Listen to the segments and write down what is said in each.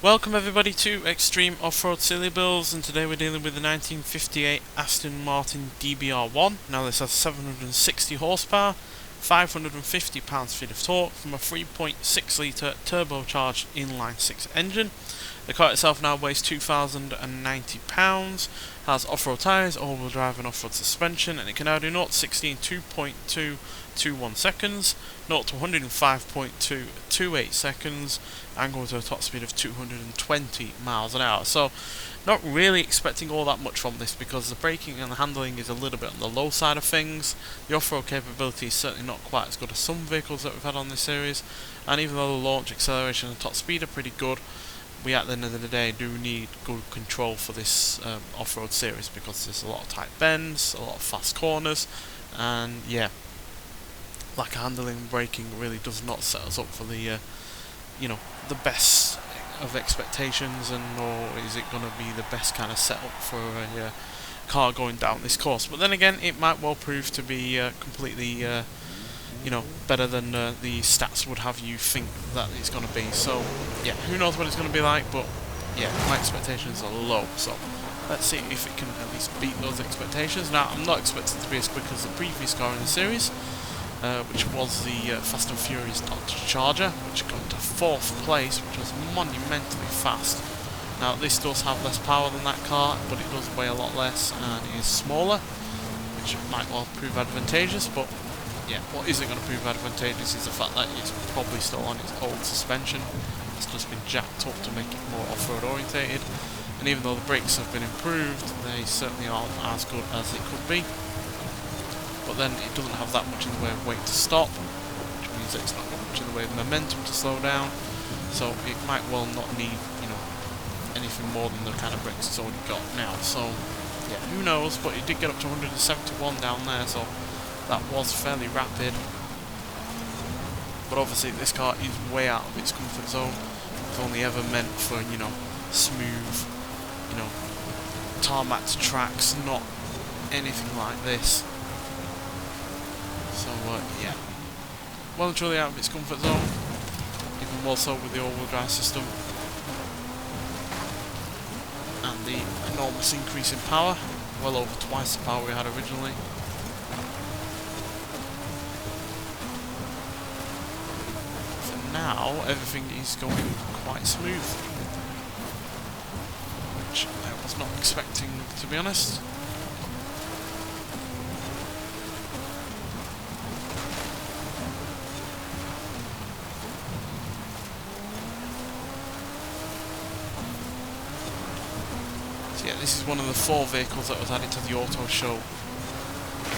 Welcome everybody to Extreme Off-Road Silly Bills, and today we're dealing with the 1958 Aston Martin DBR1. Now this has 760 horsepower, 550 pounds-feet of torque from a 3.6 litre turbocharged inline-6 engine. The car itself now weighs 2,090 pounds, has off-road tyres, all-wheel drive and off-road suspension, and it can now do 0 to 60 in 2.221 seconds, 0 to 105.228 seconds, and go to a top speed of 220 miles an hour. So not really expecting all that much from this, because the braking and the handling is a little bit on the low side of things. The off-road capability is certainly not quite as good as some vehicles that we've had on this series, and even though the launch, acceleration and top speed are pretty good, we at the end of the day do need good control for this off-road series, because there's a lot of tight bends, a lot of fast corners, and yeah, lack of handling and braking really does not set us up for the the best of expectations, and nor is it going to be the best kind of setup for a car going down this course. But then again, it might well prove to be completely better than the stats would have you think that it's going to be. So yeah, who knows what it's going to be like, but yeah, my expectations are low, so let's see if it can at least beat those expectations. Now, I'm not expecting to be as quick as the previous car in the series, which was the Fast and Furious Dodge Charger, which got to 4th place, which was monumentally fast. Now, this does have less power than that car, but it does weigh a lot less and is smaller, which might well prove advantageous. But yeah, what isn't going to prove advantageous is the fact that it's probably still on its old suspension. It's just been jacked up to make it more off-road orientated, and even though the brakes have been improved, they certainly aren't as good as it could be. But then it doesn't have that much in the way of weight to stop, which means that it's not got much in the way of momentum to slow down, so it might well not need, anything more than the kind of brakes it's already got now. So yeah, who knows, but it did get up to 171 down there, so that was fairly rapid. But obviously this car is way out of its comfort zone. It's only ever meant for, smooth, tarmac tracks, not anything like this. So yeah, well and truly out of its comfort zone, even more so with the all-wheel drive system and the enormous increase in power, well over twice the power we had originally. For now, everything is going quite smooth, which I was not expecting, to be honest. Yeah, this is one of the 4 vehicles that was added to the auto show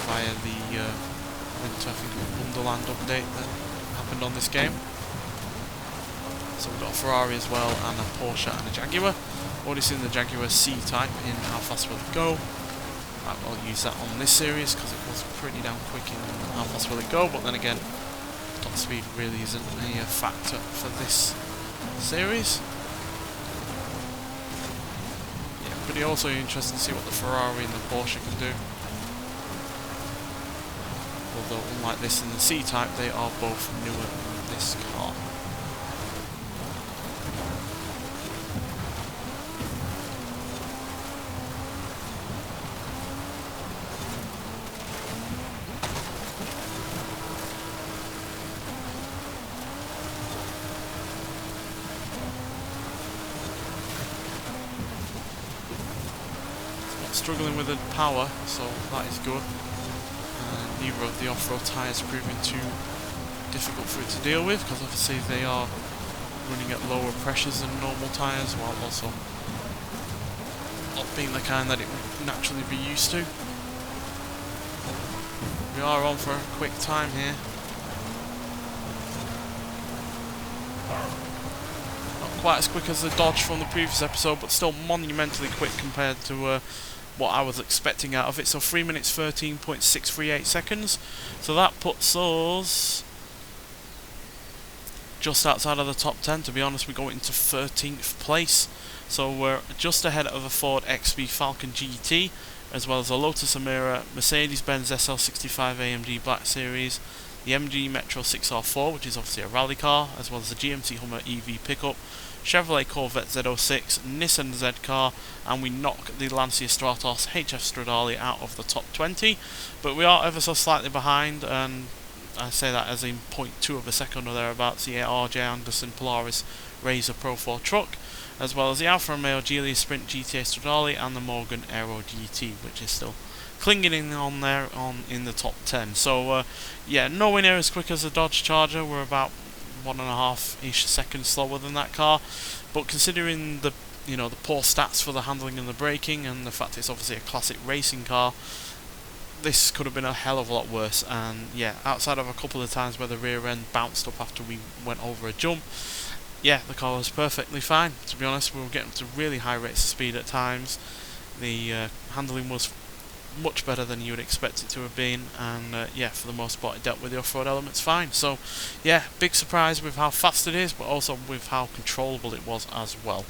via the winter, I think it was Wonderland update that happened on this game. So we've got a Ferrari as well, and a Porsche and a Jaguar. Already seen the Jaguar C-Type in How Fast Will It Go. Might well use that on this series because it was pretty damn quick in How Fast Will It Go, but then again, top speed really isn't a factor for this series. Pretty also interesting to see what the Ferrari and the Porsche can do. Although unlike this in the C-Type, they are both newer than this car. Struggling with the power, so that is good. Neither of the off-road tyres are proving too difficult for it to deal with, because obviously they are running at lower pressures than normal tyres, while also not being the kind that it would naturally be used to. We are on for a quick time here. Not quite as quick as the Dodge from the previous episode, but still monumentally quick compared to what I was expecting out of it. So 3 minutes 13.638 seconds. So that puts us just outside of the top 10. To be honest, we go into 13th place. So we're just ahead of a Ford XB Falcon GT, as well as a Lotus Emira, Mercedes-Benz SL65 AMG Black Series, the MG Metro 6R4, which is obviously a rally car, as well as the GMC Hummer EV pickup, Chevrolet Corvette Z06, Nissan Z-Car, and we knock the Lancia Stratos HF Stradale out of the top 20, but we are ever so slightly behind, and I say that as in 0.2 of a second or thereabouts, the RJ Anderson Polaris Razor Pro 4 truck, as well as the Alfa Romeo Giulia Sprint GTA Stradale and the Morgan Aero GT, which is still clinging in on there in the top 10. So yeah, nowhere near as quick as the Dodge Charger. We're about 1.5-ish seconds slower than that car, but considering the the poor stats for the handling and the braking, and the fact it's obviously a classic racing car, this could have been a hell of a lot worse. And yeah, outside of a couple of times where the rear end bounced up after we went over a jump, yeah, the car was perfectly fine. To be honest, we were getting to really high rates of speed at times. The handling was much better than you would expect it to have been, and yeah, for the most part it dealt with the off-road elements fine. So yeah, big surprise with how fast it is, but also with how controllable it was as well.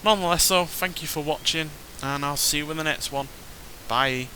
Nonetheless though, thank you for watching, and I'll see you in the next one. Bye.